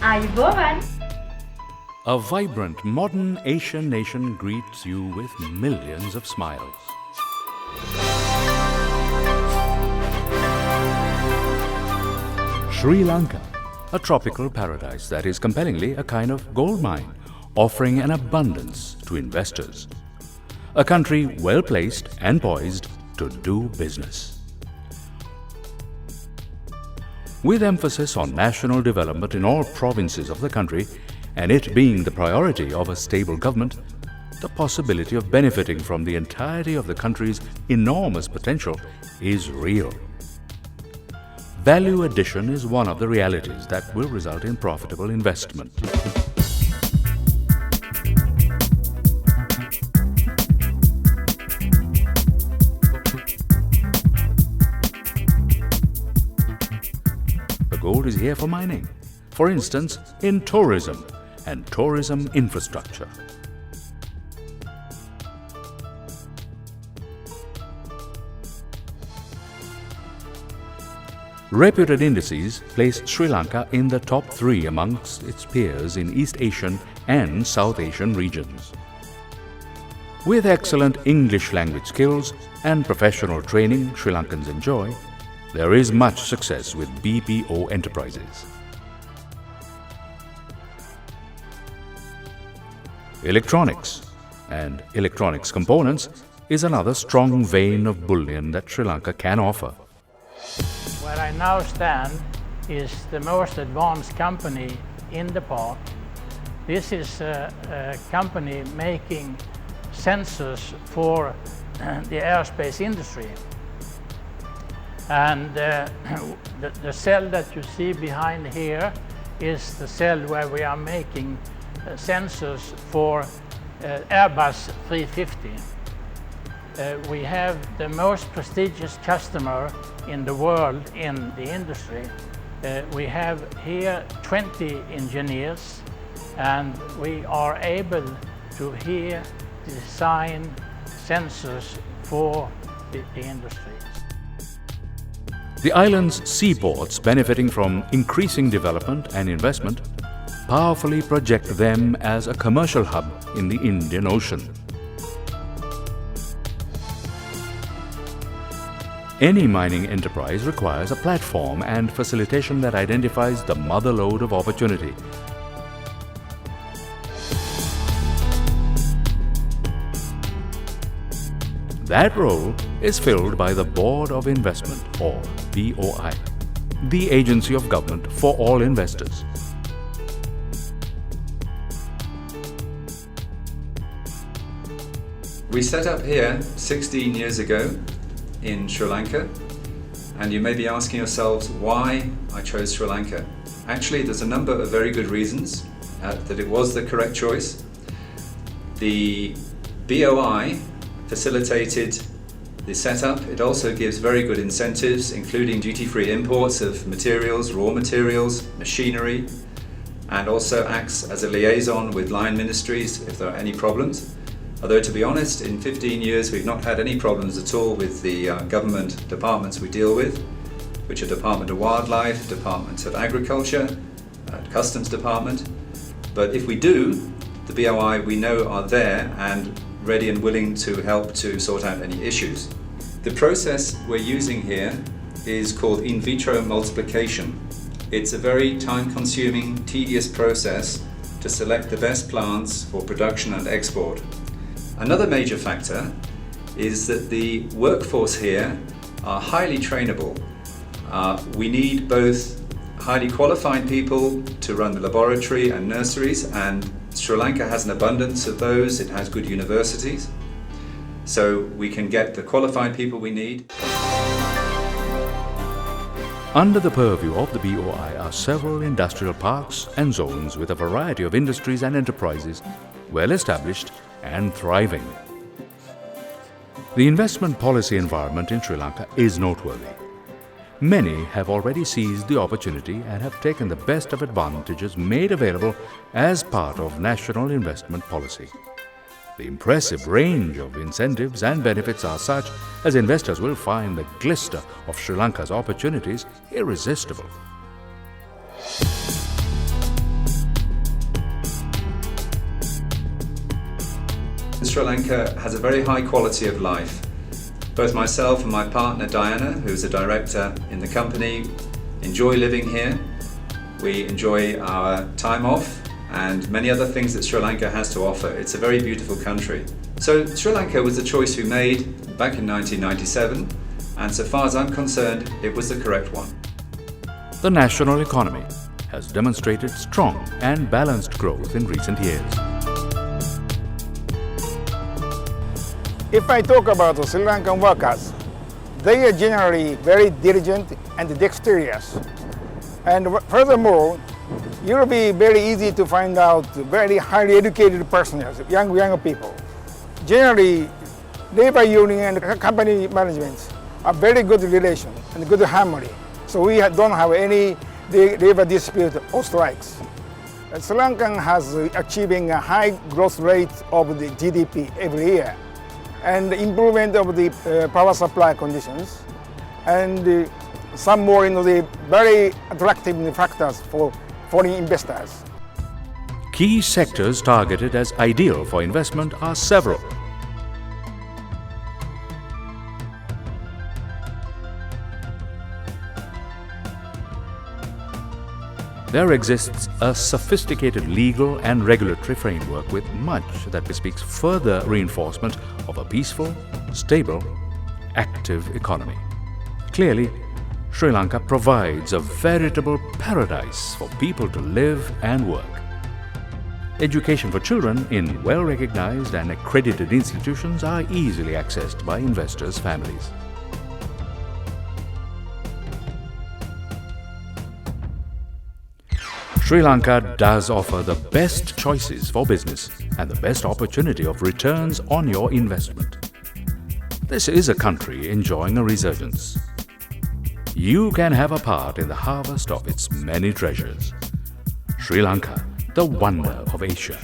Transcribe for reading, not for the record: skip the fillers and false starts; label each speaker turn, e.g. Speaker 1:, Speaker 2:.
Speaker 1: Ayubowan.
Speaker 2: A vibrant, modern Asian nation greets you with millions of smiles. Sri Lanka, a tropical paradise that is compellingly a kind of gold mine, offering an abundance to investors. A country well placed and poised to do business. With emphasis on national development in all provinces of the country, and it being the priority of a stable government, the possibility of benefiting from the entirety of the country's enormous potential is real. Value addition is one of the realities that will result in profitable investment. The gold is here for mining, for instance, in tourism and tourism infrastructure. Reputed indices place Sri Lanka in the top 3 amongst its peers in East Asian and South Asian regions. With excellent English language skills and professional training Sri Lankans enjoy, there is much success with BPO enterprises. Electronics and electronics components is another strong vein of bullion that Sri Lanka can offer.
Speaker 3: Where I now stand is the most advanced company in the park. This is a company making sensors for the aerospace industry. And the cell that you see behind here is the cell where we are making sensors for Airbus 350. We have the most prestigious customer in the world in the industry. We have here 20 engineers, and we are able to here design sensors for the industry.
Speaker 2: The island's seaports, benefiting from increasing development and investment, powerfully project them as a commercial hub in the Indian Ocean. Any mining enterprise requires a platform and facilitation that identifies the mother lode of opportunity. That role is filled by the Board of Investment, or BOI, the agency of government for all investors.
Speaker 4: We set up here 16 years ago in Sri Lanka, and you may be asking yourselves why I chose Sri Lanka. Actually, there's a number of very good reasons that it was the correct choice. The BOI facilitated the setup. It also gives very good incentives, including duty-free imports of materials, raw materials, machinery, and also acts as a liaison with line ministries if there are any problems. Although, to be honest, in 15 years we've not had any problems at all with the government departments we deal with, which are Department of Wildlife, Department of Agriculture, Customs Department. But if we do, the BOI we know are there and ready and willing to help to sort out any issues. The process we're using here is called in vitro multiplication. It's a very time-consuming, tedious process to select the best plants for production and export. Another major factor is that the workforce here are highly trainable. We need both highly qualified people to run the laboratory and nurseries, and Sri Lanka has an abundance of those. It has good universities, so we can get the qualified people we need.
Speaker 2: Under the purview of the BOI are several industrial parks and zones with a variety of industries and enterprises, well established and thriving. The investment policy environment in Sri Lanka is noteworthy. Many have already seized the opportunity and have taken the best of advantages made available as part of national investment policy. The impressive range of incentives and benefits are such as investors will find the glister of Sri Lanka's opportunities irresistible.
Speaker 4: Sri Lanka has a very high quality of life. Both myself and my partner Diana, who's a director in the company, enjoy living here. We enjoy our time off and many other things that Sri Lanka has to offer. It's a very beautiful country. So Sri Lanka was the choice we made back in 1997, and so far as I'm concerned, it was the correct one.
Speaker 2: The national economy has demonstrated strong and balanced growth in recent years.
Speaker 1: If I talk about the Sri Lankan workers, they are generally very diligent and dexterous. And furthermore, it will be very easy to find out very highly educated personnel, young people. Generally, labor union and company management are very good relations and good harmony. So we don't have any labor dispute or strikes. Sri Lanka has achieving a high growth rate of the GDP every year, and improvement of the power supply conditions, and some more the very attractive factors for foreign investors.
Speaker 2: Key sectors targeted as ideal for investment are several. There exists a sophisticated legal and regulatory framework with much that bespeaks further reinforcement of a peaceful, stable, active economy. Clearly, Sri Lanka provides a veritable paradise for people to live and work. Education for children in well-recognized and accredited institutions are easily accessed by investors' families. Sri Lanka does offer the best choices for business and the best opportunity of returns on your investment. This is a country enjoying a resurgence. You can have a part in the harvest of its many treasures. Sri Lanka, the wonder of Asia.